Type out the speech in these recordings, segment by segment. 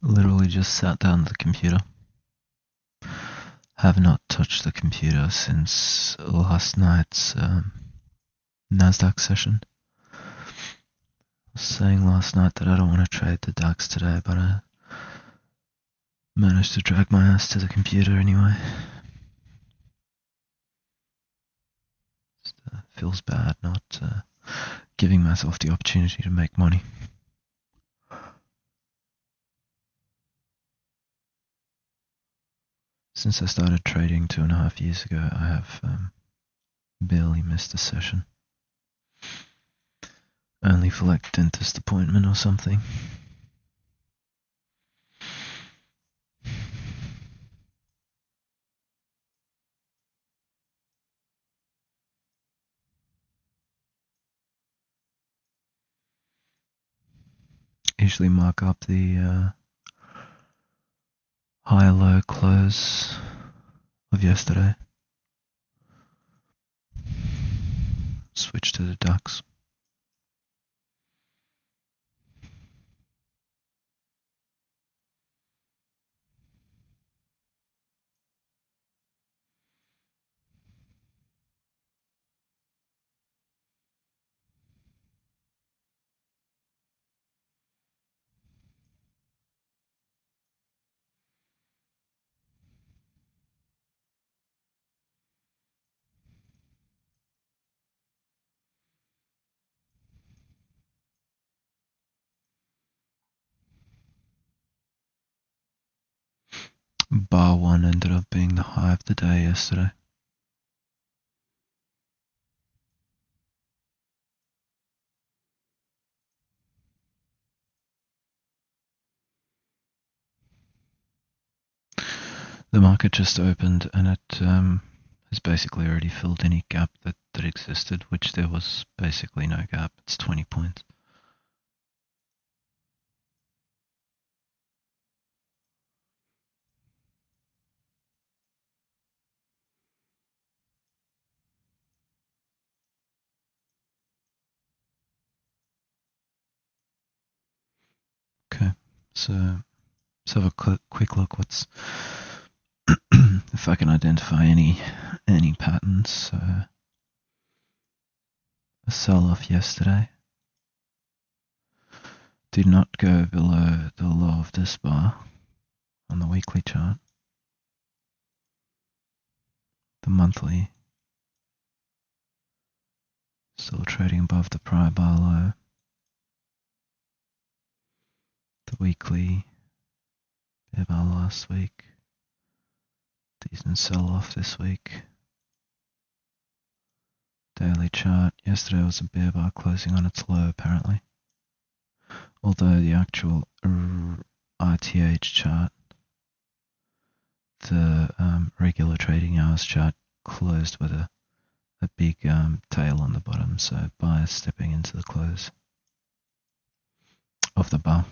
Literally just sat down at the computer. Have not touched the computer since last night's Nasdaq session. I was saying last night that I don't want to trade the DAX today, but I managed to drag my ass to the computer anyway. Feels bad not giving myself the opportunity to make money. Since I started trading 2.5 years ago, I have barely missed a session. Only for like dentist appointment or something. Usually mark up the high-low close of yesterday. Switch to the DAX. Bar 1 ended up being the high of the day yesterday. The market just opened and it has basically already filled any gap that existed, which there was basically no gap. It's 20 points. Okay, so let's have a quick look what's if I can identify any patterns. A sell-off yesterday did not go below the low of this bar on the weekly chart. The monthly still trading above the prior bar low. The weekly bear bar last week. Decent sell-off this week. Daily chart. Yesterday was a bear bar closing on its low apparently. Although the actual RTH chart, the regular trading hours chart, closed with a big tail on the bottom, so buyers stepping into the close of the bar.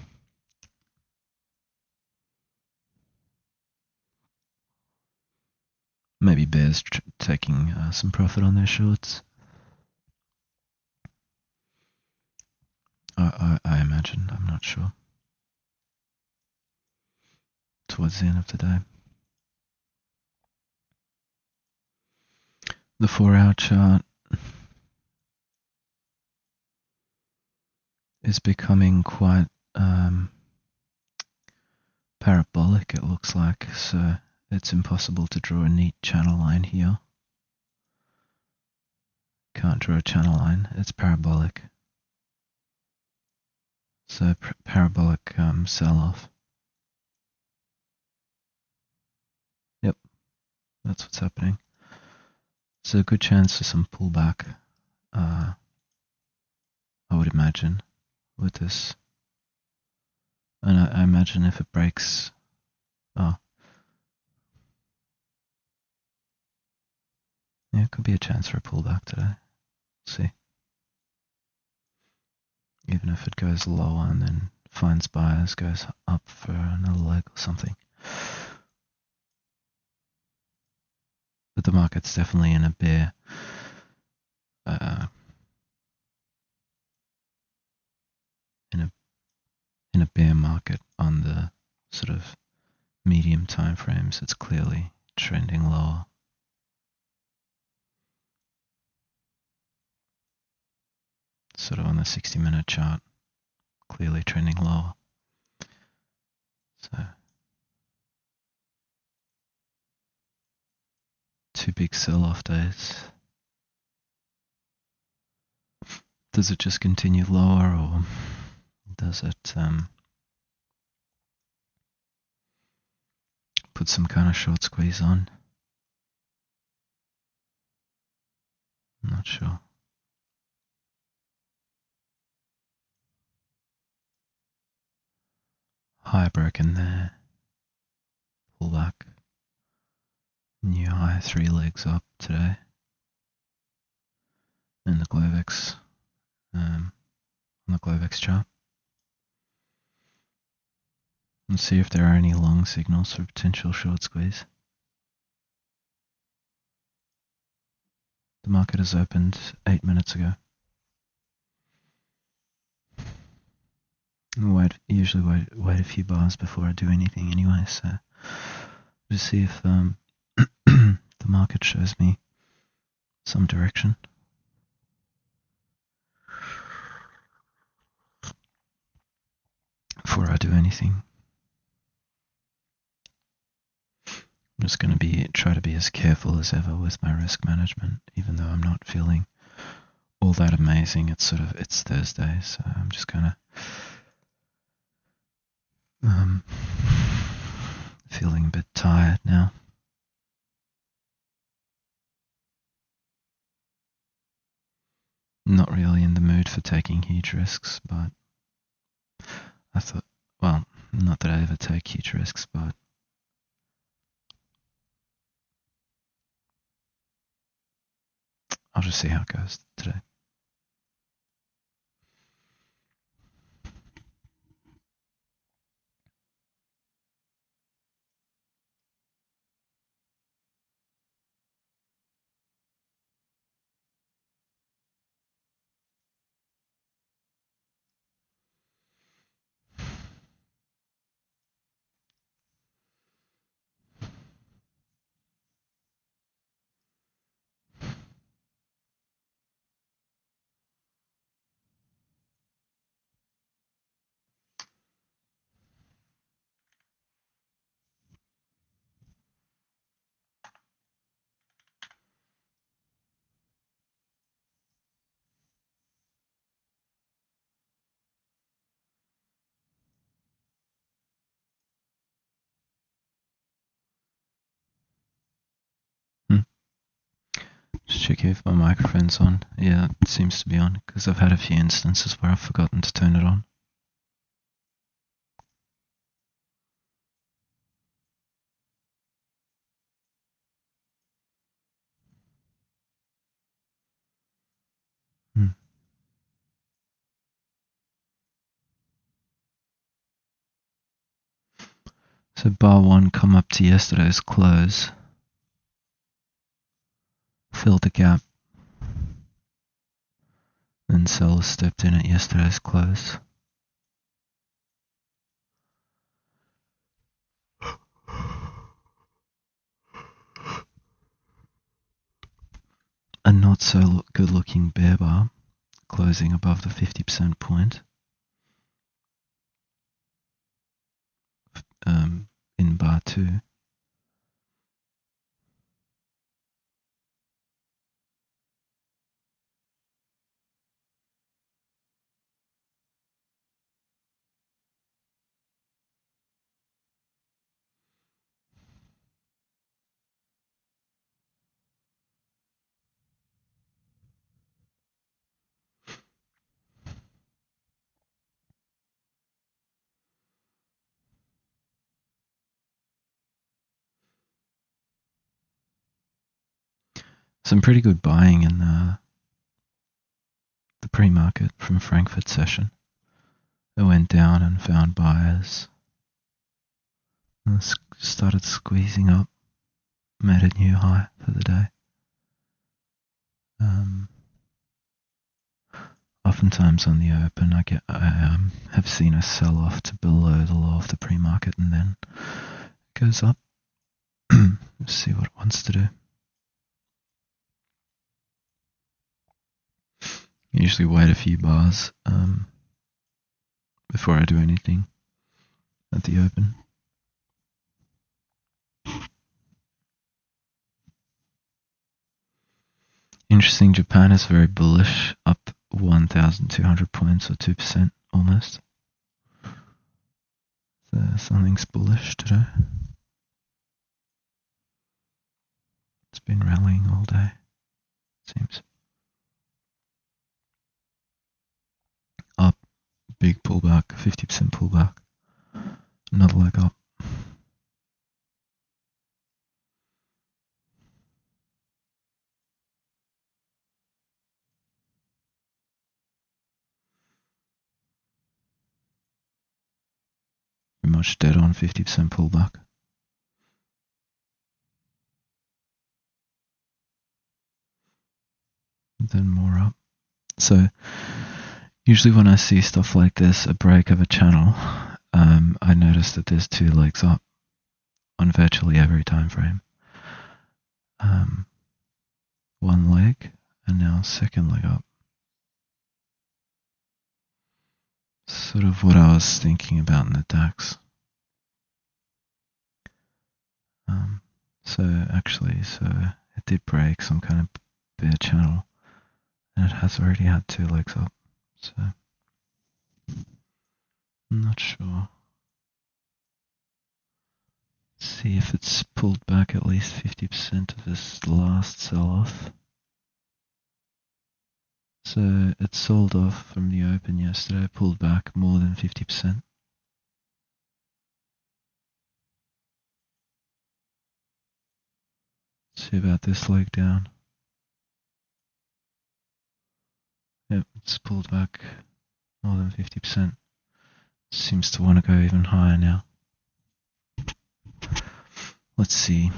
Maybe bears taking some profit on their shorts. I imagine, I'm not sure. Towards the end of the day. The 4-hour chart is becoming quite parabolic, it looks like, so it's impossible to draw a neat channel line here. Can't draw a channel line, it's parabolic. So parabolic sell-off. Yep, that's what's happening. So a good chance for some pullback, I would imagine, with this. And I imagine if it breaks, yeah, it could be a chance for a pullback today. See. Even if it goes lower and then finds buyers, goes up for another leg or something. But the market's definitely in a bear in a bear market on the sort of medium time frames, it's clearly trending lower. Sort of on the 60-minute chart, clearly trending lower. So, two big sell-off days. Does it just continue lower, or does it put some kind of short squeeze on? I'm not sure. High broken there. Pull back. New high, 3 legs up today. And the Glovex, on the Glovex chart. Let's see if there are any long signals for potential short squeeze. The market has opened 8 minutes ago. Usually wait a few bars before I do anything anyway, so just see if the market shows me some direction. Before I do anything. I'm just going to try to be as careful as ever with my risk management, even though I'm not feeling all that amazing. It's Thursday, so I'm just kind of feeling a bit tired now. Not really in the mood for taking huge risks, but I thought, well, not that I ever take huge risks, but I'll just see how it goes today. Just checking if my microphone's on. Yeah, it seems to be on, because I've had a few instances where I've forgotten to turn it on. So bar 1 come up to yesterday's close, filled the gap, then sellers stepped in at yesterday's close. A not so good looking bear bar, closing above the 50% point. In bar 2. Some pretty good buying in the pre-market from Frankfurt session. It went down and found buyers. And started squeezing up. Made a new high for the day. Off oftentimes on the open I have seen a sell off to below the low of the pre-market and then it goes up. See what it wants to do. Usually wait a few bars before I do anything at the open. Interesting, Japan is very bullish, up 1,200 points or 2% almost. So something's bullish today. It's been rallying all day, it seems. Up, big pullback, 50% pullback. Another leg up. Pretty much dead on, 50% pullback. Then more up. So usually when I see stuff like this, a break of a channel, I notice that there's two legs up on virtually every time frame. One leg and now second leg up. Sort of what I was thinking about in the DAX. So it did break some kind of bear channel and it has already had two legs up. So I'm not sure. Let's see if it's pulled back at least 50% of this last sell-off. So it sold off from the open yesterday, pulled back more than 50%. See about this leg down. Yep, it's pulled back more than 50%. Seems to want to go even higher now. Let's see.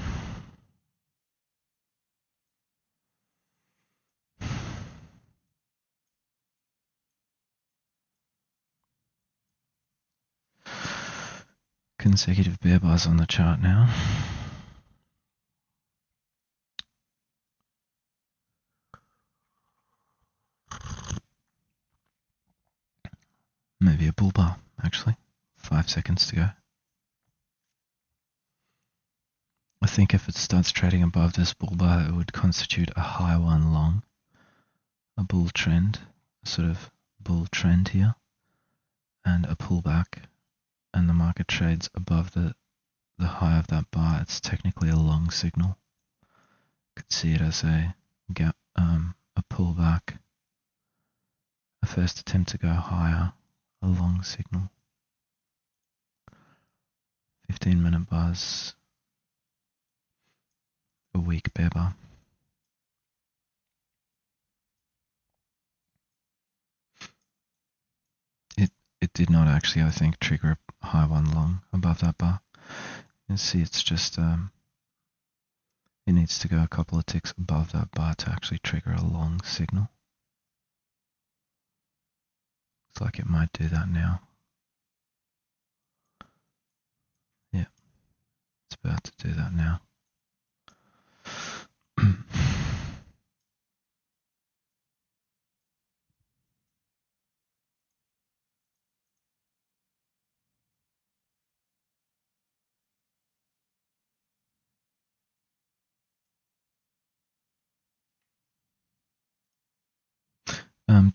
Consecutive bear bars on the chart now. Maybe a bull bar, actually. 5 seconds to go. I think if it starts trading above this bull bar, it would constitute a high one long, a bull trend, a sort of bull trend here, and a pullback, and the market trades above the high of that bar. It's technically a long signal. Could see it as a gap, a pullback, a first attempt to go higher, a long signal. 15-minute bars, a weak bear bar. It did not actually, I think, trigger a high one long above that bar. You can see it's just, it needs to go a couple of ticks above that bar to actually trigger a long signal. Looks like it might do that now. Yeah, it's about to do that now.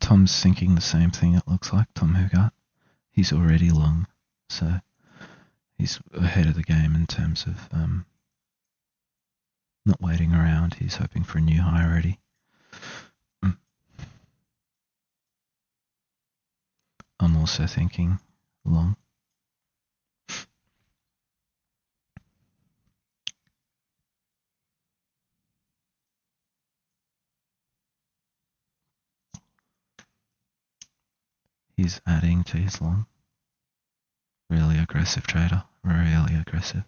Tom's thinking the same thing, it looks like, Tom Hugart. He's already long, so he's ahead of the game in terms of not waiting around. He's hoping for a new high already. I'm also thinking long. He's adding to his long. Really aggressive trader, really aggressive.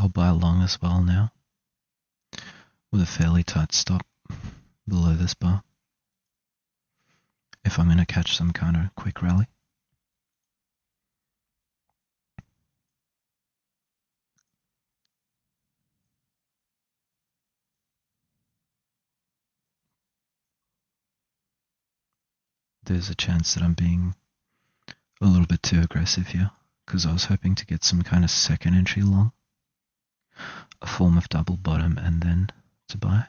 I'll buy long as well now, with a fairly tight stop below this bar, if I'm going to catch some kind of quick rally. There's a chance that I'm being a little bit too aggressive here, because I was hoping to get some kind of second entry long, a form of double bottom, and then to buy.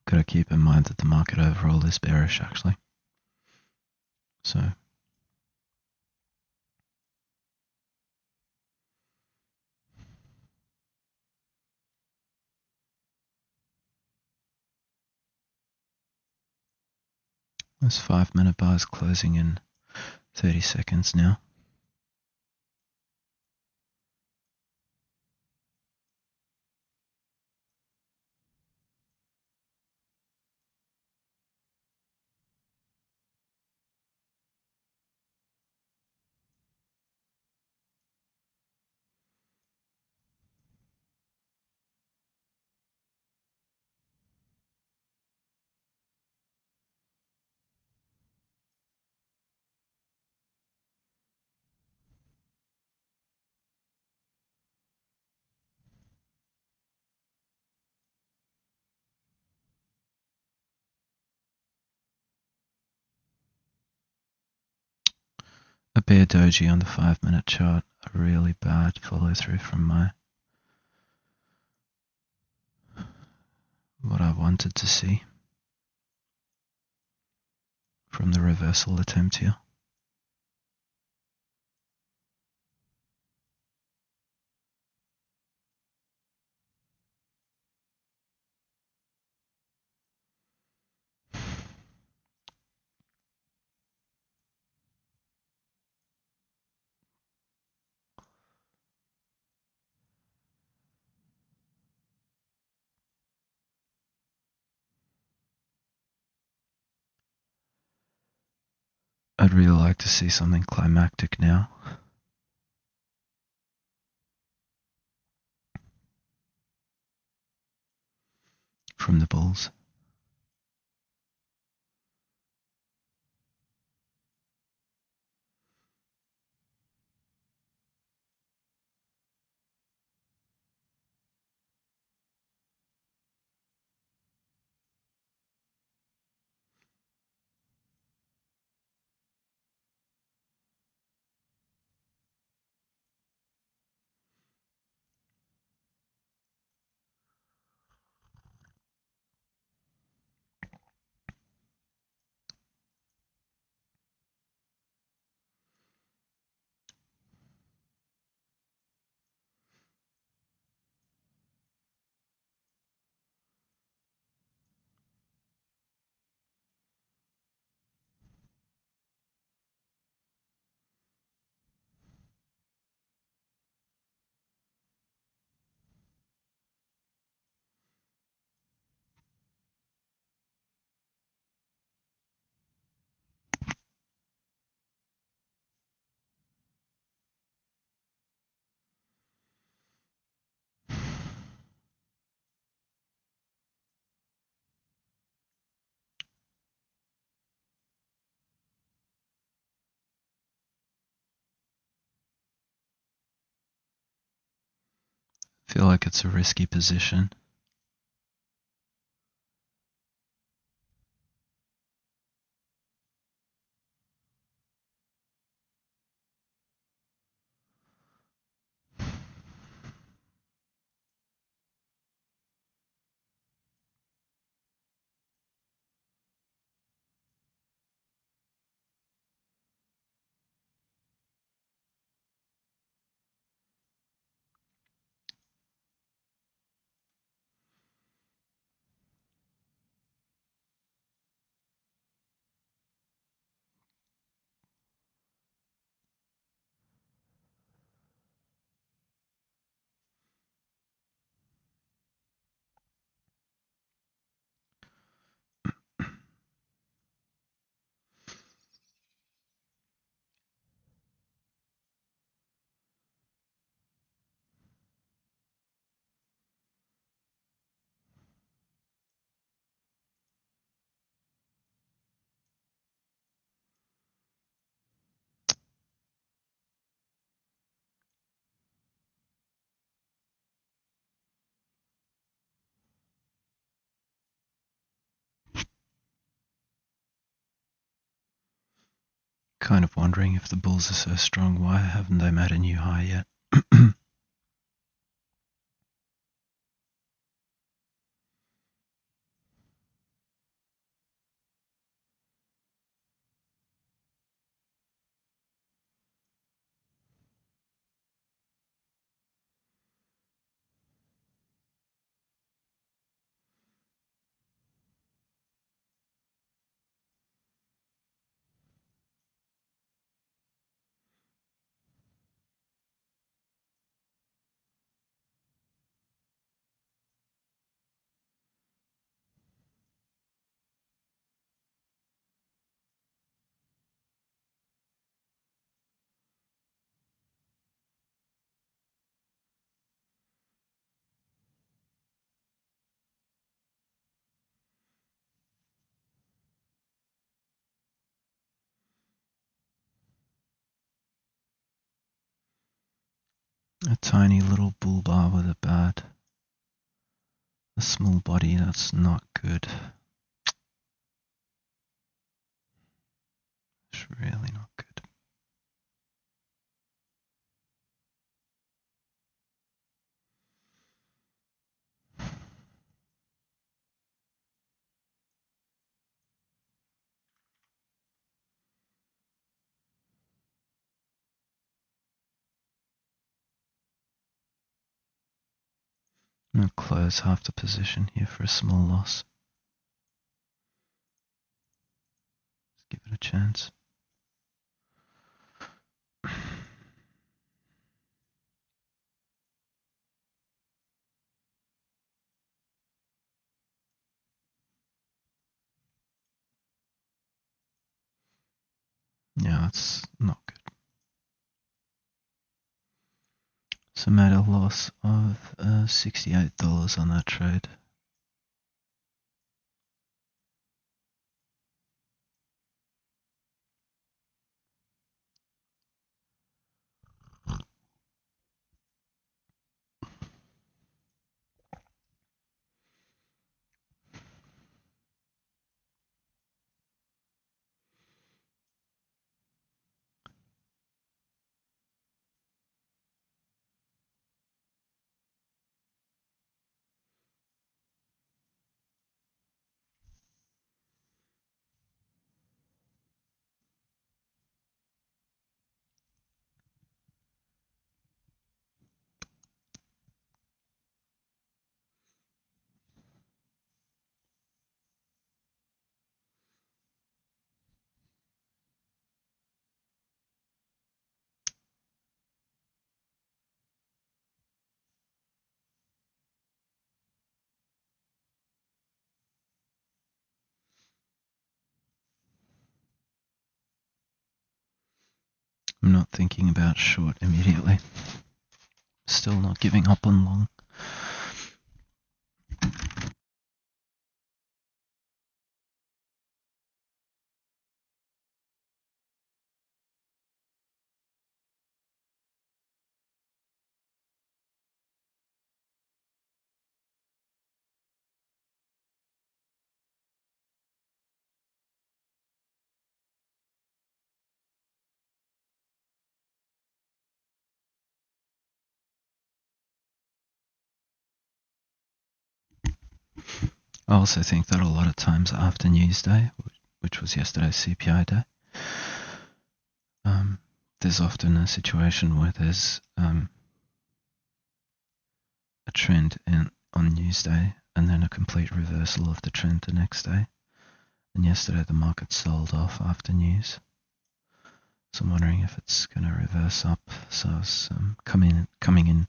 Got to keep in mind that the market overall is bearish, actually. So this 5-minute bar is closing in 30 seconds now. A bear doji on the 5-minute chart, a really bad follow through from what I wanted to see from the reversal attempt here. I'd really like to see something climactic now. From the bulls. Feel like it's a risky position. Kind of wondering if the bulls are so strong, why haven't they made a new high yet? A tiny little bull bar with a small body, that's not good. It's really not good. I'm going to close half the position here for a small loss. Let's give it a chance. Yeah, it's not good. So I made a loss of $68 on that trade. I'm not thinking about short immediately. Still not giving up on long. I also think that a lot of times after news day, which was yesterday's CPI day, there's often a situation where there's a trend on news day and then a complete reversal of the trend the next day. And yesterday the market sold off after news. So I'm wondering if it's going to reverse up. So I was coming in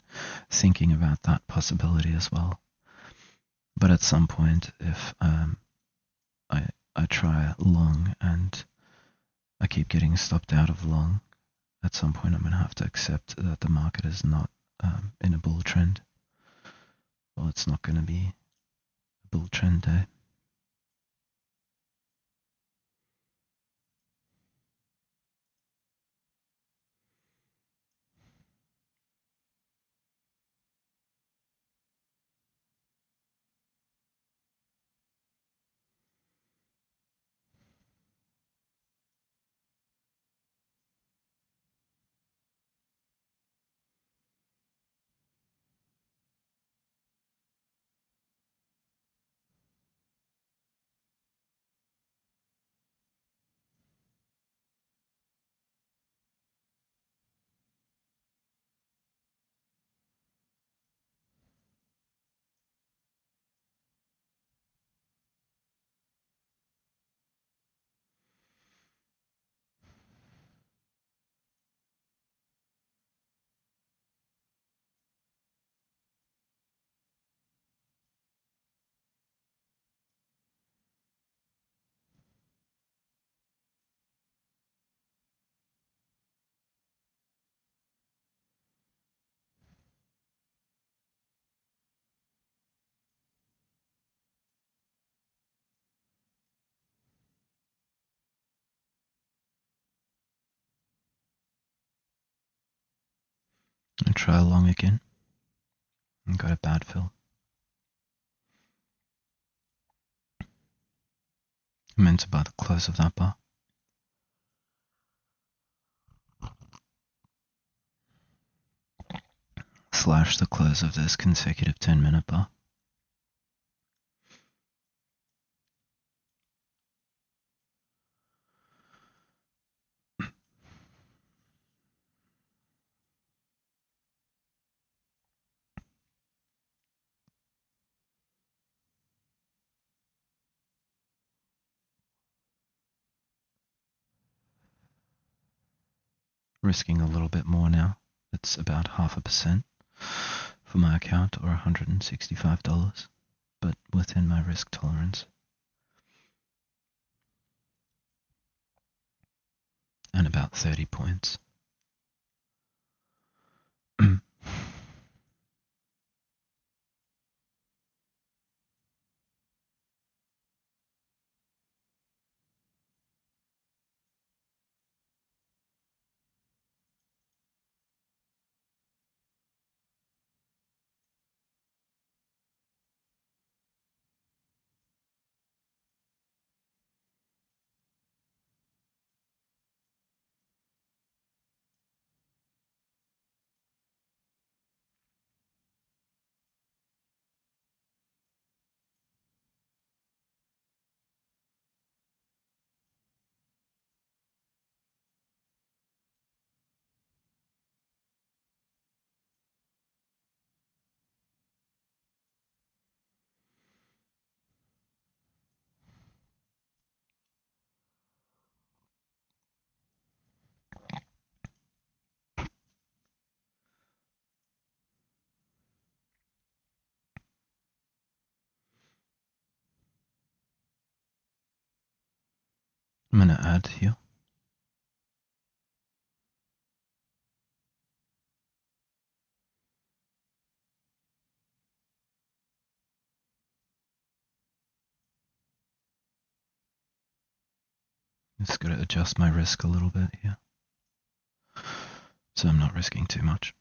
thinking about that possibility as well. But at some point, if I try long and I keep getting stopped out of long, at some point I'm going to have to accept that the market is not in a bull trend. Well, it's not going to be a bull trend day. try a long again and got a bad fill. I meant to buy the close of that bar. Slash the close of this consecutive 10-minute bar. Risking a little bit more now. It's about 0.5% for my account, or $165, but within my risk tolerance. And about 30 points. I'm going to add here. Just got to adjust my risk a little bit here, so I'm not risking too much.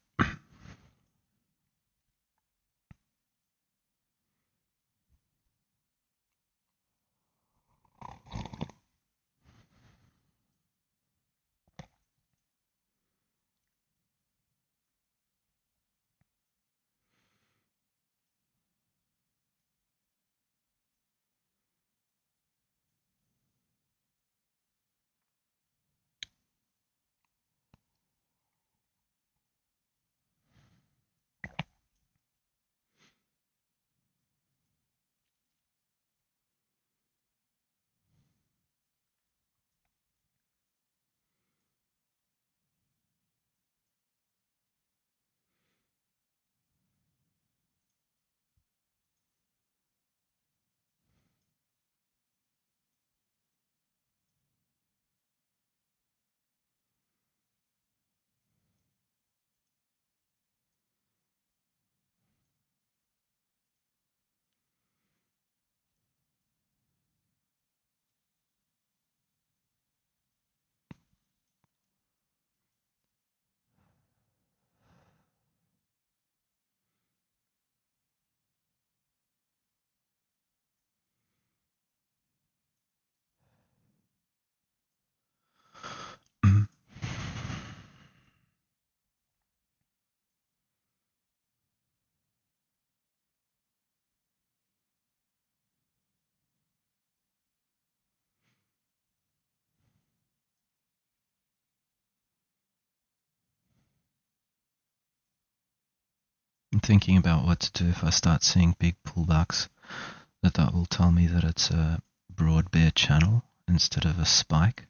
I'm thinking about what to do if I start seeing big pullbacks, that will tell me that it's a broad bear channel instead of a spike,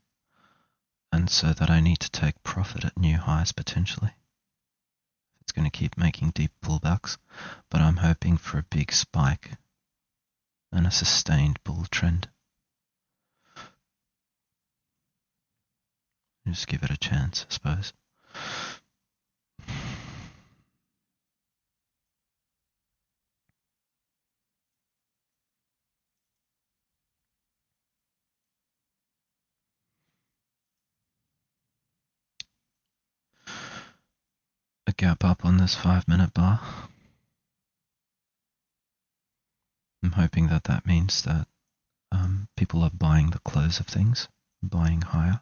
and so that I need to take profit at new highs potentially. It's going to keep making deep pullbacks, but I'm hoping for a big spike and a sustained bull trend. Just give it a chance, I suppose. gap up on this 5-minute bar. I'm hoping that that means that people are buying the close of things, buying higher.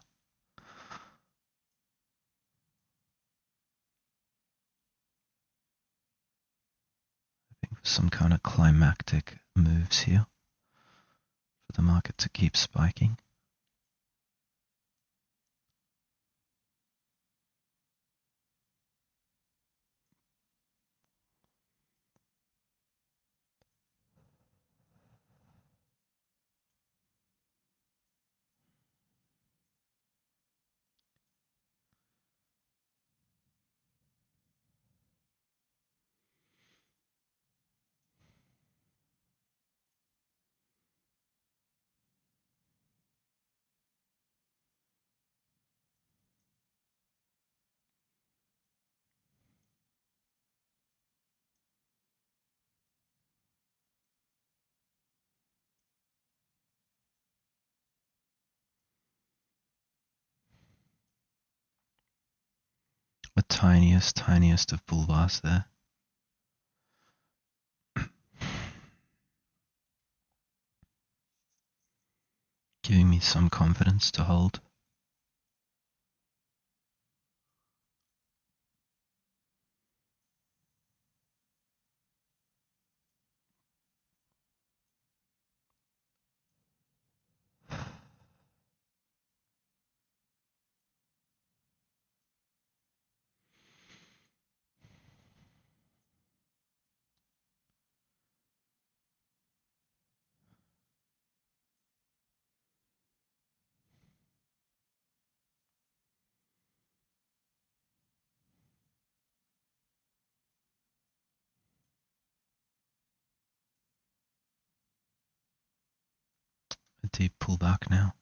I think for some kind of climactic moves here for the market to keep spiking. The tiniest of bull bars there. Giving me some confidence to hold. A deep pullback now.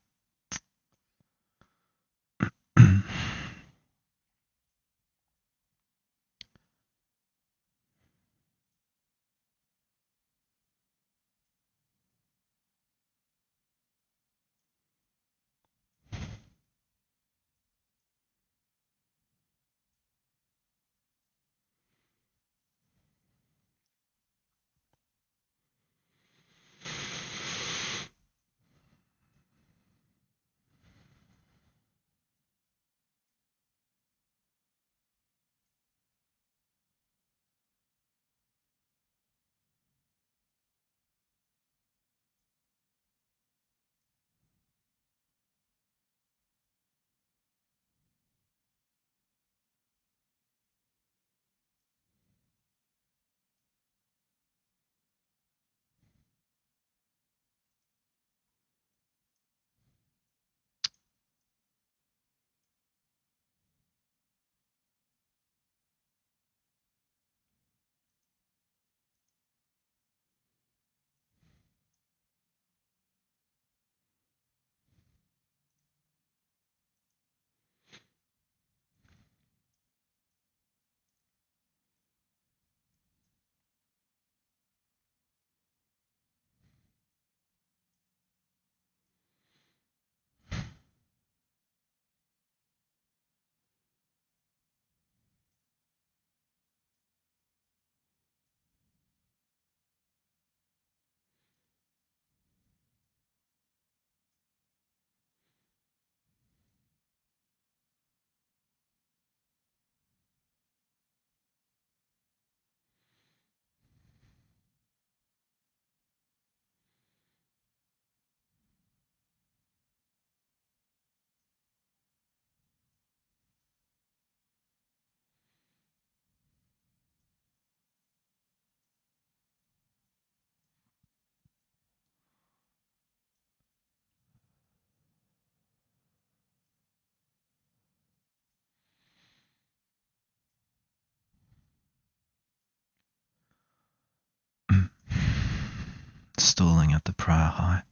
Stalling at the prior high.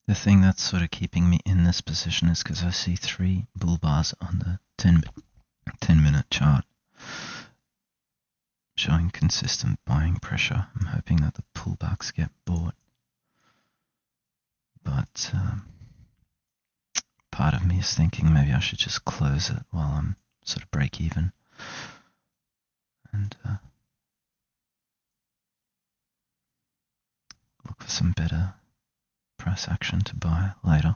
The thing that's sort of keeping me in this position is because I see 3 bull bars on the 10-minute chart showing consistent buying pressure. I'm hoping that the pullbacks get bought. But part of me is thinking maybe I should just close it while I'm sort of break even. And look for some better price action to buy later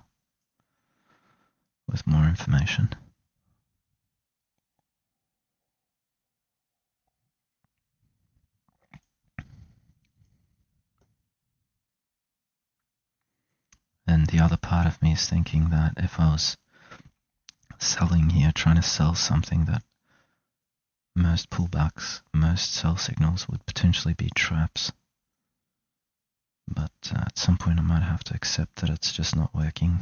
with more information. And the other part of me is thinking that if I was selling here, trying to sell something, that most pullbacks, most sell signals would potentially be traps. But at some point I might have to accept that it's just not working.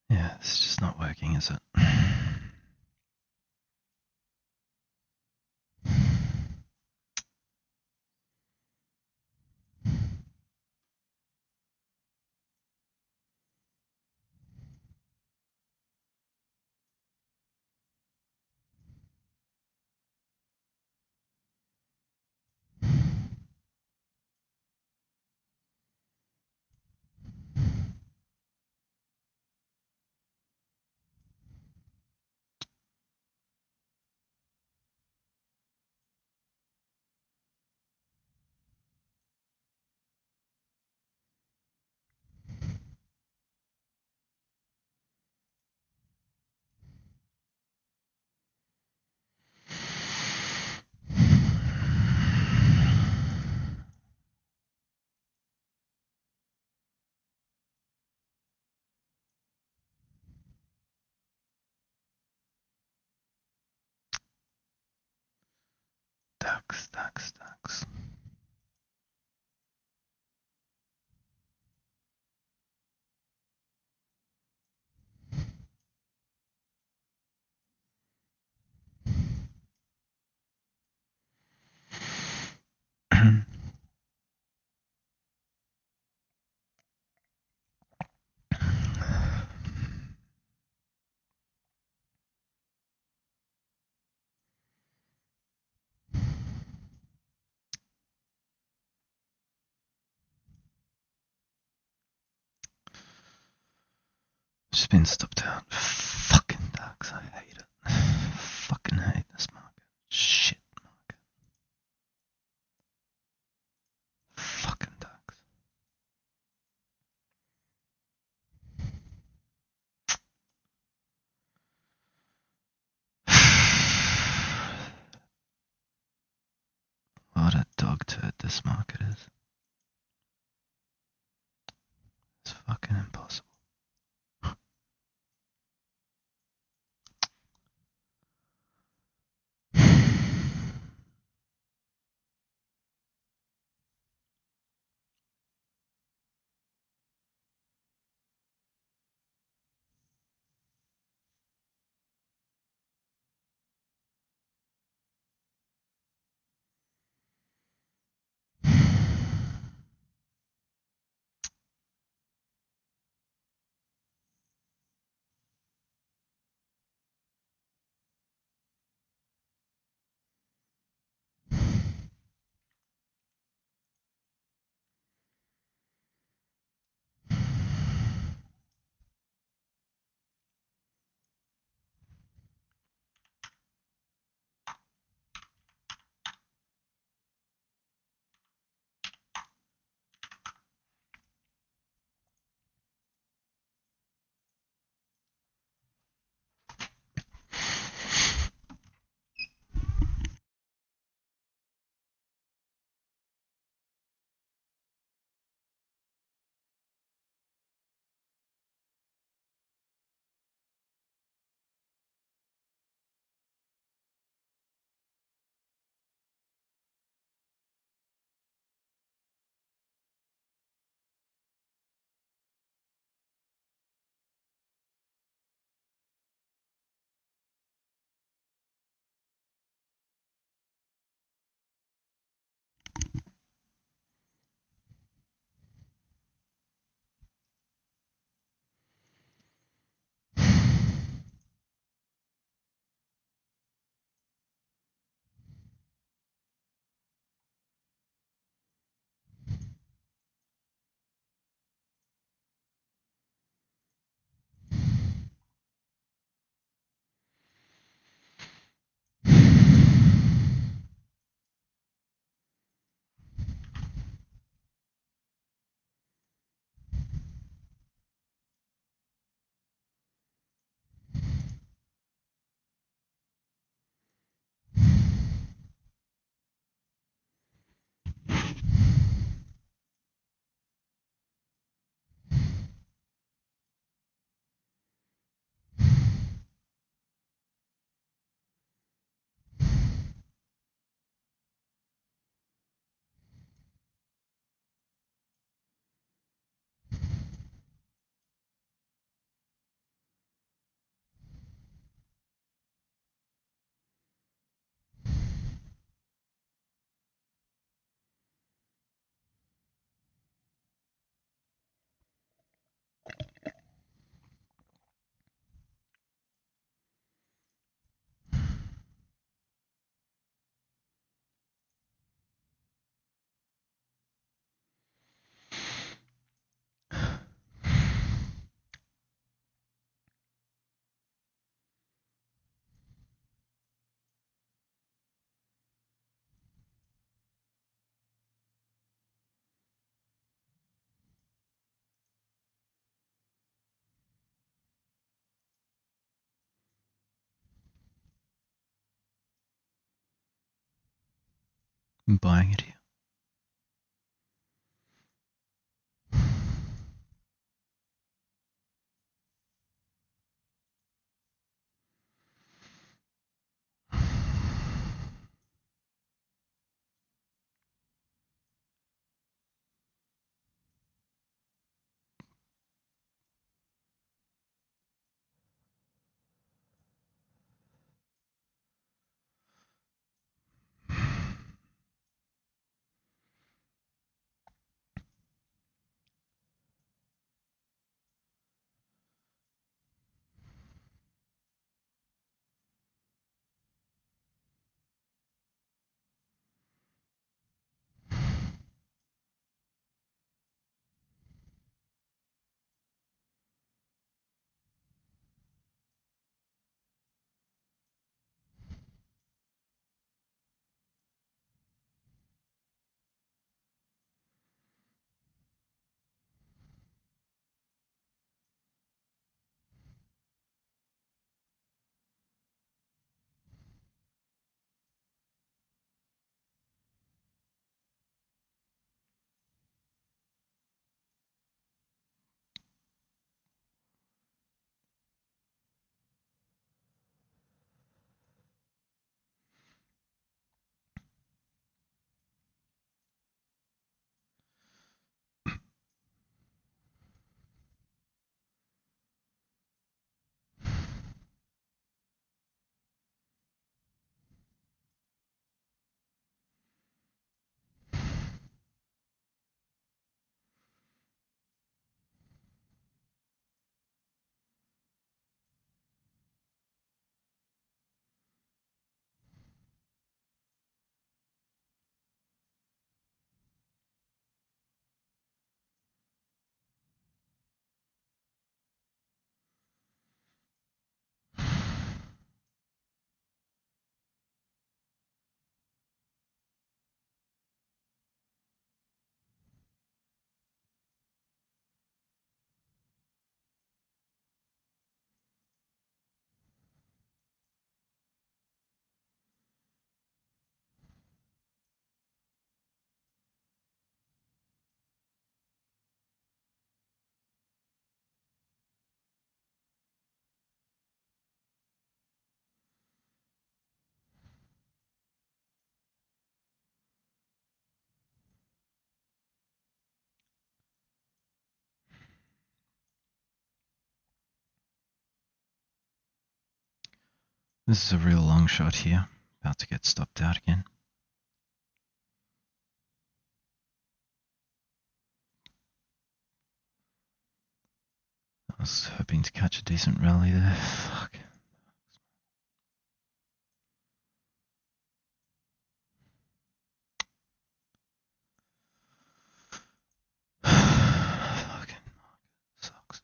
Yeah, it's just not working, is it? DAX, DAX, DAX. Just been stopped out. Fucking DAX. I'm buying it here. This is a real long shot here. About to get stopped out again. I was hoping to catch a decent rally there. Fuck. Fucking sucks.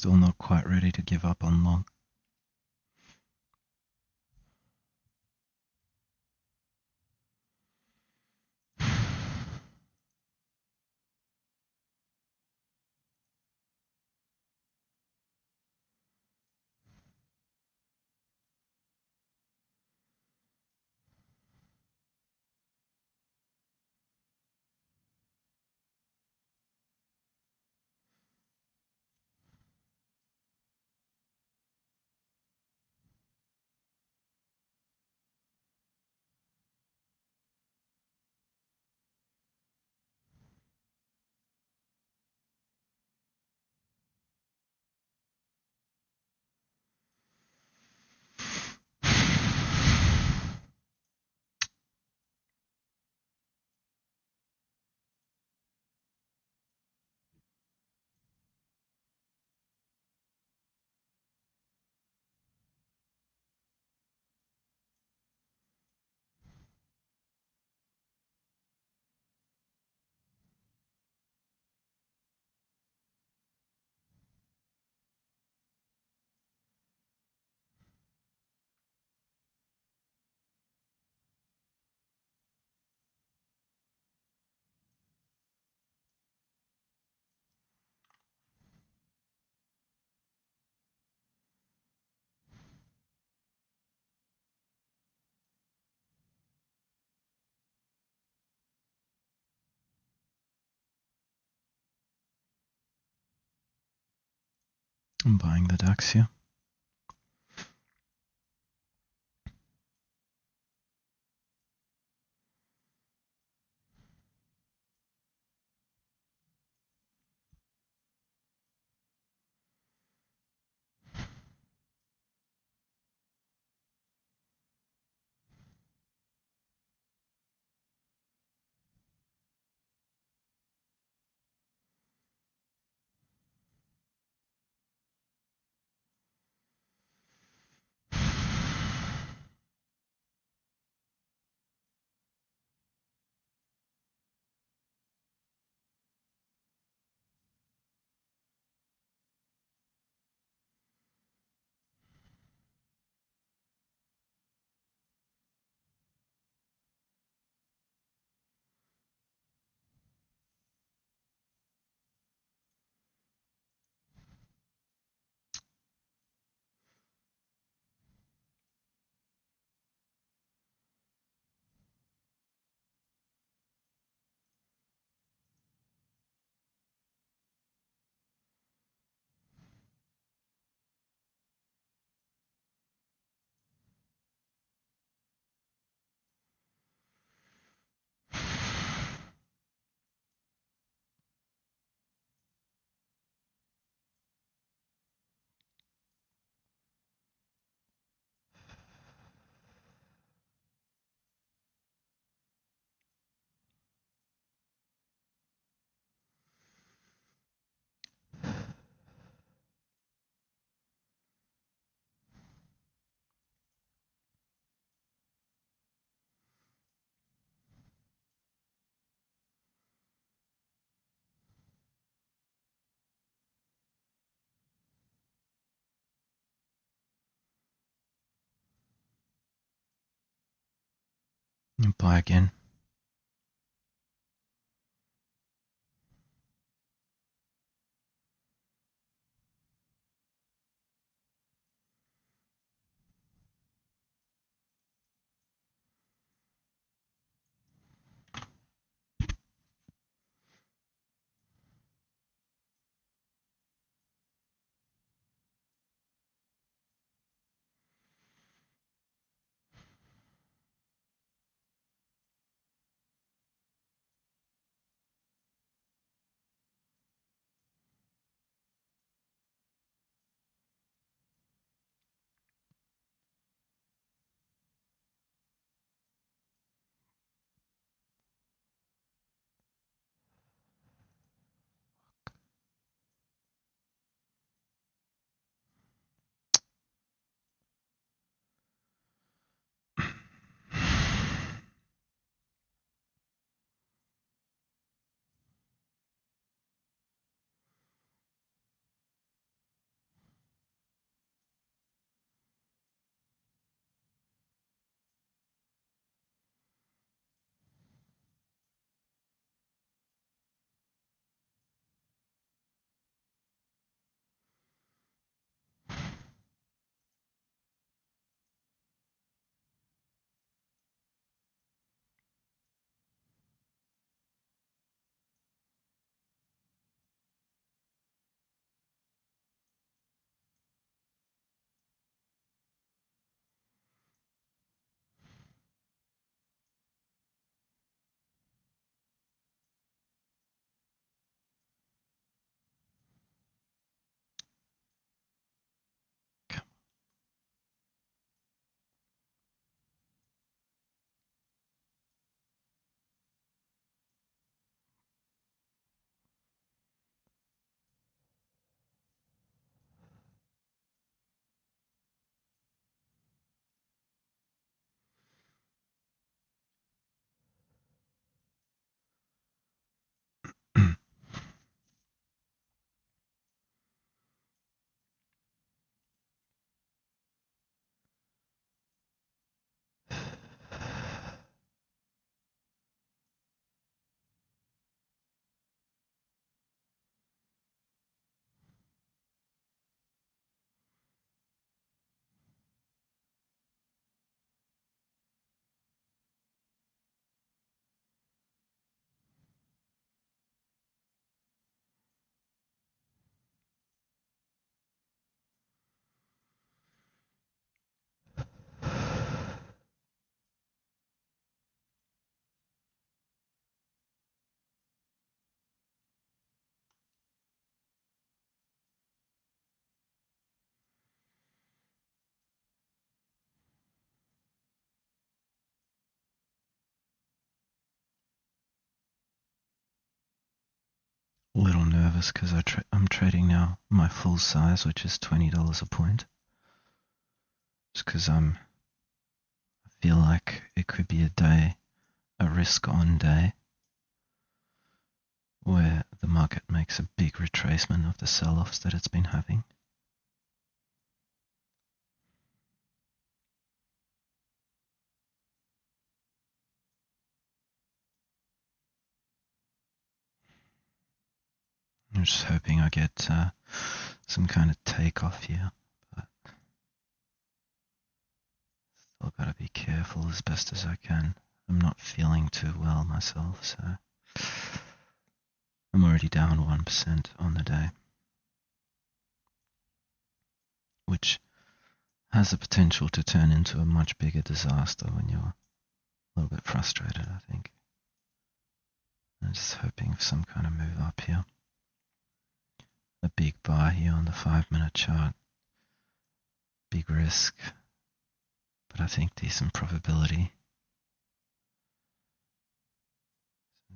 still not quite ready to give up on long. I'm buying the DAX here. And buy again. a little nervous because I'm trading now my full size, which is $20 a point. Just because I feel like it could be a risk-on day, where the market makes a big retracement of the sell-offs that it's been having. I'm just hoping I get some kind of takeoff here, but still gotta be careful as best as I can. I'm not feeling too well myself, so I'm already down 1% on the day, which has the potential to turn into a much bigger disaster when you're a little bit frustrated, I think. I'm just hoping for some kind of move up here. A big buy here on the 5-minute chart. Big risk, but I think decent probability.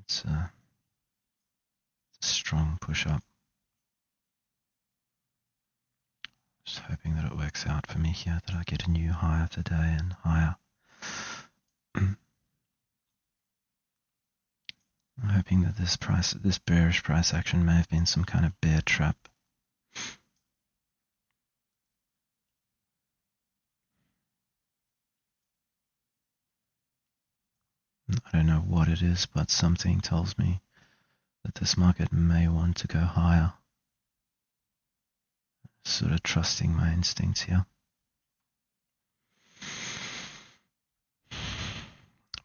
It's a strong push up. Just hoping that it works out for me here, that I get a new high of the day and higher. I'm hoping that this bearish price action may have been some kind of bear trap. I don't know what it is, but something tells me that this market may want to go higher. Sort of trusting my instincts here.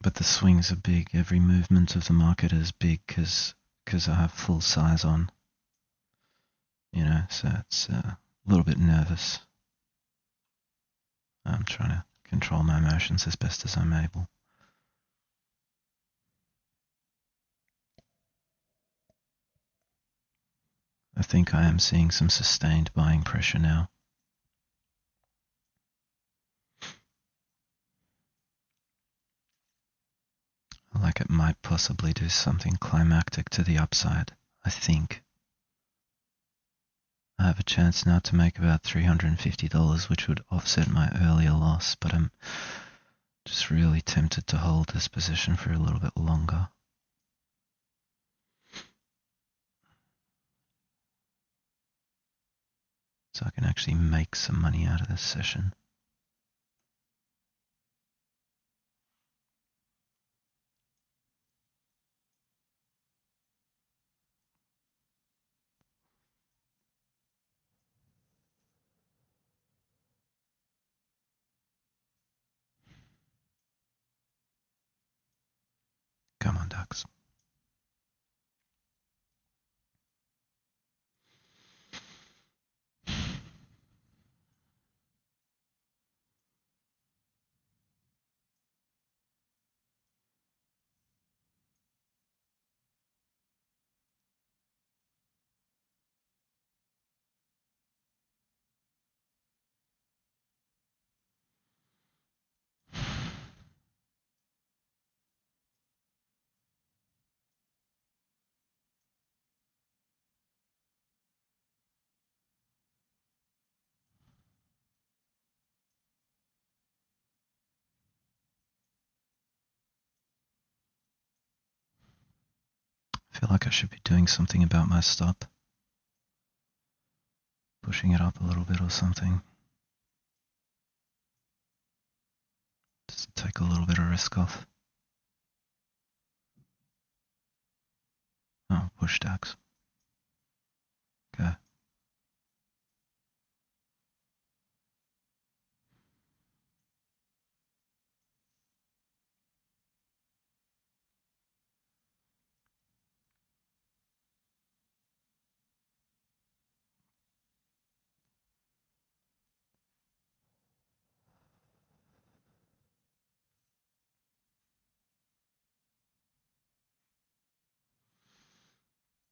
But the swings are big. Every movement of the market is big because I have full size on. You know, so it's a little bit nervous. I'm trying to control my emotions as best as I'm able. I think I am seeing some sustained buying pressure now. Like it might possibly do something climactic to the upside, I think. I have a chance now to make about $350, which would offset my earlier loss, but I'm just really tempted to hold this position for a little bit longer. So I can actually make some money out of this session. Come on, DAX. I feel like I should be doing something about my stop. Pushing it up a little bit or something. Just to take a little bit of risk off. Oh, push DAX. Okay.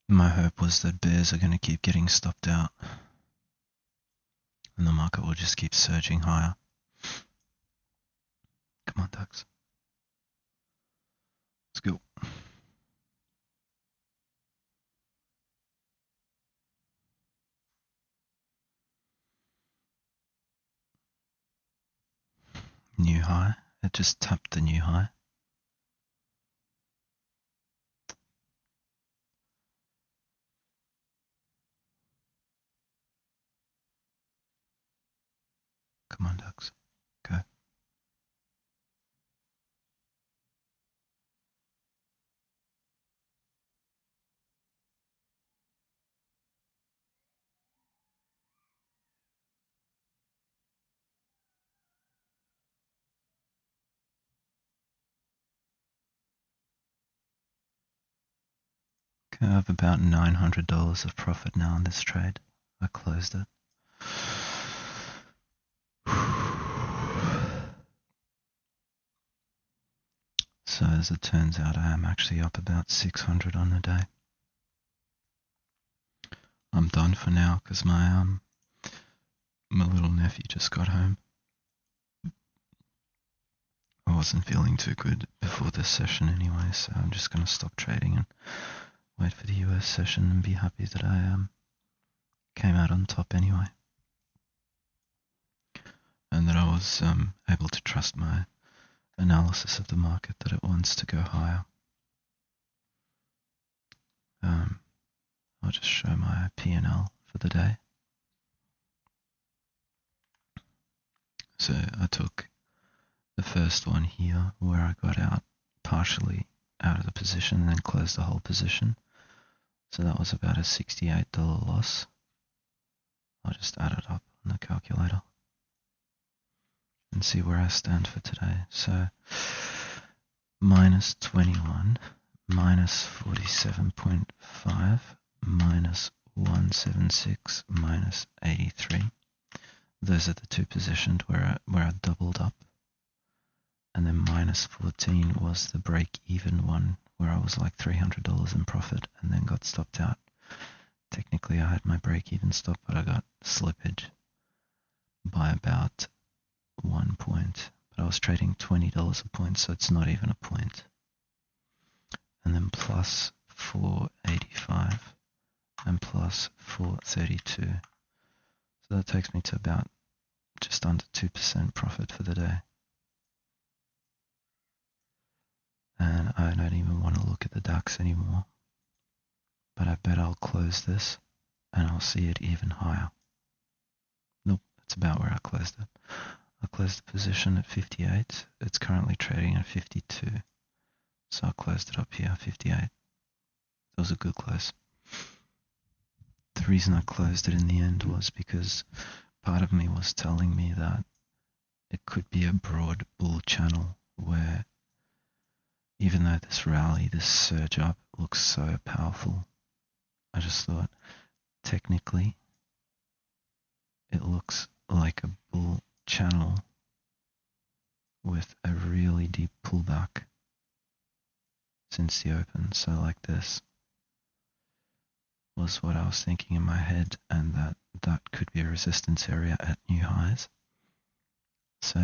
My hope was that bears are going to keep getting stopped out and the market will just keep surging higher. Come on, DAX. Let's go. new high. It just tapped the new high. Come on, DAX. Go. Okay, I have about $900 of profit now on this trade. I closed it. So as it turns out, I am actually up about 600 on the day. I'm done for now because my little nephew just got home. I wasn't feeling too good before this session anyway, so I'm just going to stop trading and wait for the US session and be happy that I came out on top anyway. And that I was able to trust my analysis of the market that it wants to go higher. I'll just show my P&L for the day. So I took the first one here where I got out partially out of the position and then closed the whole position. So that was about a $68 loss. I'll just add it up on the calculator and see where I stand for today. So minus 21, minus 47.5, minus 176, minus 83. Those are the two positions where I doubled up. And then minus 14 was the break-even one where I was like $300 in profit and then got stopped out. Technically, I had my break-even stop, but I got slippage by about 1 point. But I was trading $20 a point, so it's not even a point. And then plus 485 and plus 432. So that takes me to about just under 2% profit for the day. And I don't even want to look at the DAX anymore. But I bet I'll close this and I'll see it even higher. Nope, that's about where I closed it. I closed the position at 58. It's currently trading at 52. So I closed it up here, 58. That was a good close. The reason I closed it in the end was because part of me was telling me that it could be a broad bull channel where even though this rally, this surge up looks so powerful, I just thought technically it looks like a bull channel with a really deep pullback since the open. So like this was what I was thinking in my head, and that could be a resistance area at new highs. So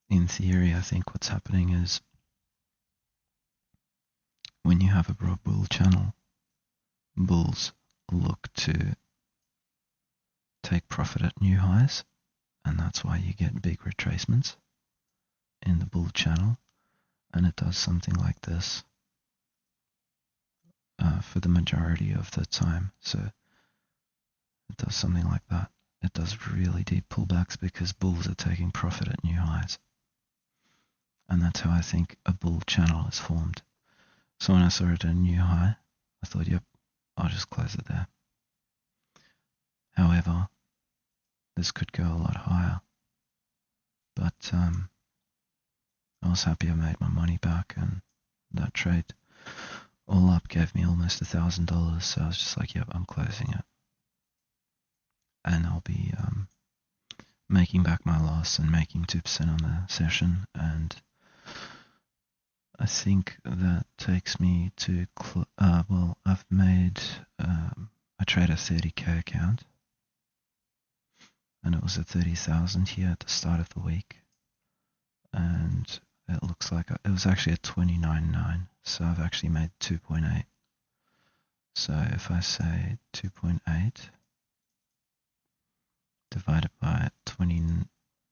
in theory, I think what's happening is when you have a broad bull channel, bulls look to take profit at new highs, and that's why you get big retracements in the bull channel, and it does something like this for the majority of the time. So it does something like that. It does really deep pullbacks because bulls are taking profit at new highs. And that's how I think a bull channel is formed. So when I saw it at a new high, I thought, yep, I'll just close it there. However, this could go a lot higher. But I was happy I made my money back, and that trade all up gave me almost $1,000. So I was just like, yep, I'm closing it. And I'll be making back my loss and making 2% on the session. And I think that takes me to, well, I've made, I trade a 30K account, and it was at 30,000 here at the start of the week. And it looks like it was actually at 29.9, so I've actually made 2.8. So if I say 2.8 divided by 20,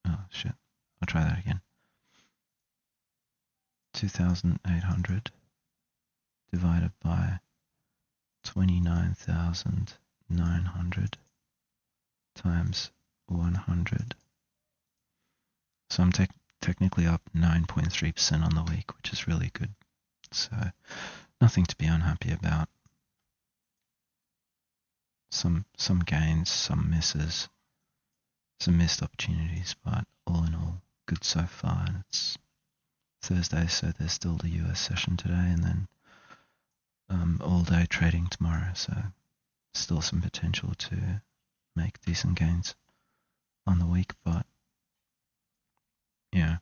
oh shit, I'll try that again. 2,800 divided by 29,900 times 100. So I'm technically up 9.3% on the week, which is really good. So nothing to be unhappy about. Some gains, some misses, some missed opportunities, but all in all, good so far. And it's Thursday, so there's still the US session today, and then all day trading tomorrow. So still some potential to make decent gains on the week, but yeah,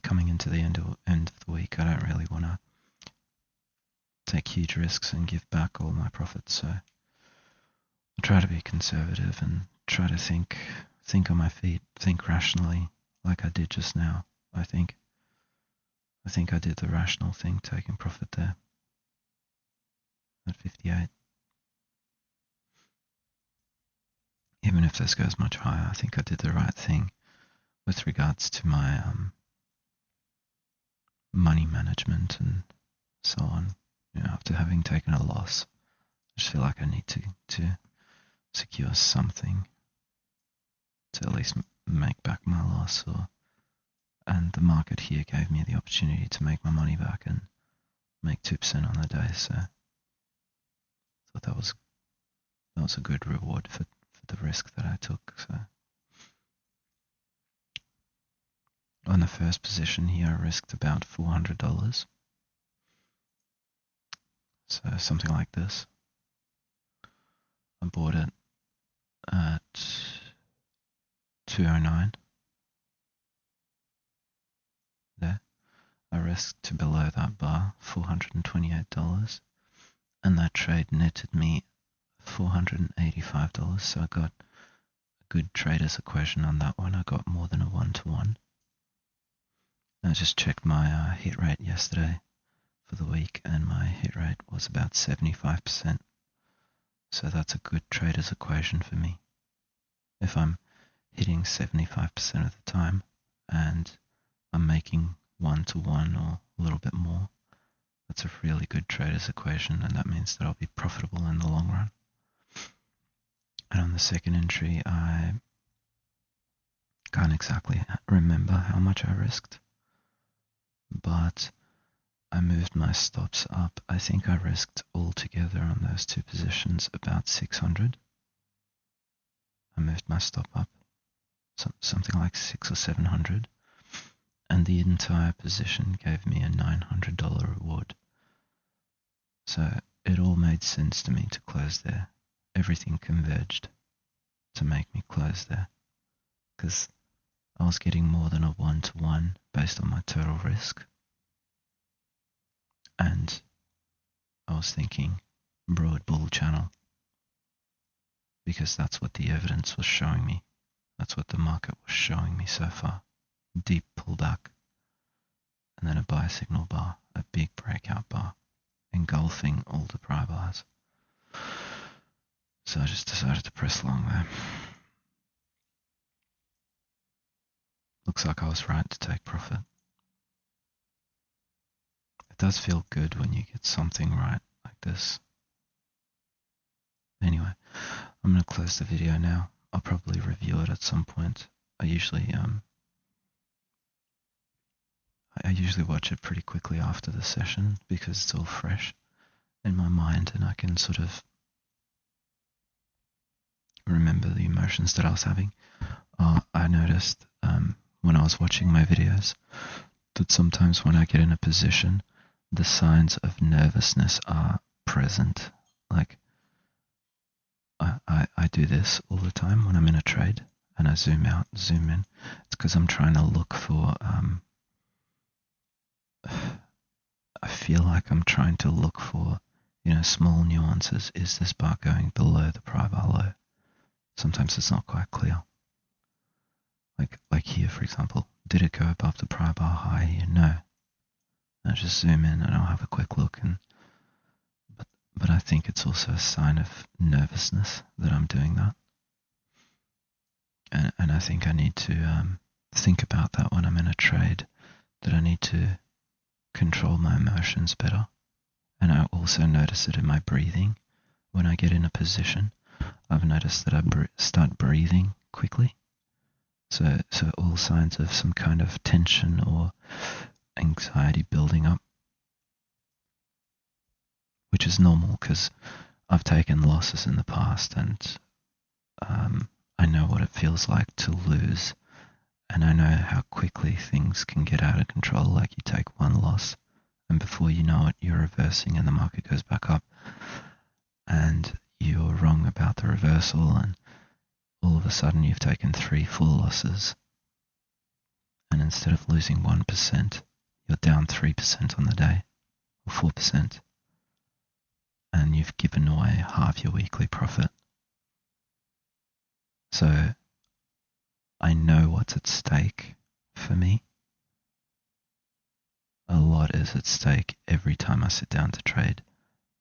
coming into the end of the week, I don't really want to take huge risks and give back all my profits. So I try to be conservative and try to think on my feet, think rationally, like I did just now. I think I did the rational thing, taking profit there at 58. Even if this goes much higher, I think I did the right thing with regards to my money management and so on. You know, after having taken a loss, I just feel like I need to secure something to at least make back my loss, and the market here gave me the opportunity to make my money back and make 2% on the day. So I thought that was a good reward for the risk that I took. So on the first position here, I risked about $400. So something like this. I bought it at 209. There. I risked to below that bar, $428. And that trade netted me $485. So I got a good trader's equation on that one. I got more than a 1-to-1. I just checked my hit rate yesterday for the week, and my hit rate was about 75%. So that's a good trader's equation for me. If I'm hitting 75% of the time and I'm making 1-to-1 or a little bit more, that's a really good trader's equation, and that means that I'll be profitable in the long run. And on the second entry, I can't exactly remember how much I risked, but I moved my stops up. I think I risked altogether on those two positions about 600. I moved my stop up something like 600 or 700, and the entire position gave me a $900 reward. So it all made sense to me to close there. Everything converged to make me close there, because I was getting more than a 1-to-1 based on my total risk. And I was thinking broad bull channel, because that's what the evidence was showing me. That's what the market was showing me so far. Deep pullback, and then a buy signal bar, a big breakout bar, engulfing all the pry bars. So I just decided to press long there. Looks like I was right to take profit. It does feel good when you get something right like this. Anyway, I'm going to close the video now. I'll probably review it at some point. I usually watch it pretty quickly after the session because it's all fresh in my mind, and I can sort of remember the emotions that I was having. I noticed when I was watching my videos that sometimes when I get in a position, the signs of nervousness are present. Like I do this all the time when I'm in a trade, and I zoom out, zoom in. It's because I'm trying to look for I feel like I'm trying to look for, small nuances. Is this bar going below the pry bar low? Sometimes it's not quite clear. Like here, for example, did it go above the pry bar high here? No. I just zoom in and I'll have a quick look, but I think it's also a sign of nervousness that I'm doing that. And I think I need to think about that when I'm in a trade, that I need to control my emotions better. And I also notice it in my breathing. When I get in a position, I've noticed that I start breathing quickly. So all signs of some kind of tension or anxiety building up, which is normal because I've taken losses in the past, and I know what it feels like to lose, and I know how quickly things can get out of control. Like you take one loss, and before you know it, you're reversing and the market goes back up, and you're wrong about the reversal, and all of a sudden you've taken 3 full losses, and instead of losing 1%, you're down 3% on the day, or 4%, and you've given away half your weekly profit. So I know what's at stake for me. A lot is at stake every time I sit down to trade.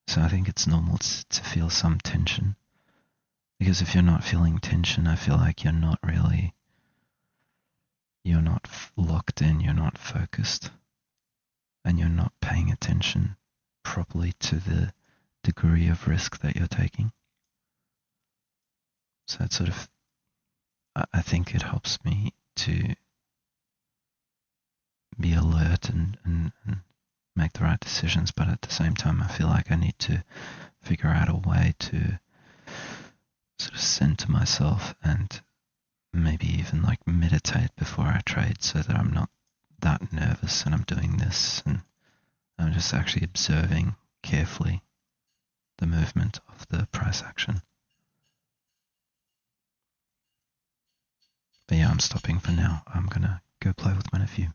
So I think it's normal to feel some tension. Because if you're not feeling tension, I feel like you're not locked in, you're not focused, and you're not paying attention properly to the degree of risk that you're taking. So it's I think it helps me to be alert and make the right decisions, but at the same time, I feel like I need to figure out a way to sort of center myself and maybe even like meditate before I trade so that I'm not that nervous and I'm doing this and I'm just actually observing carefully the movement of the price action. But yeah, I'm stopping for now. I'm gonna go play with my nephew.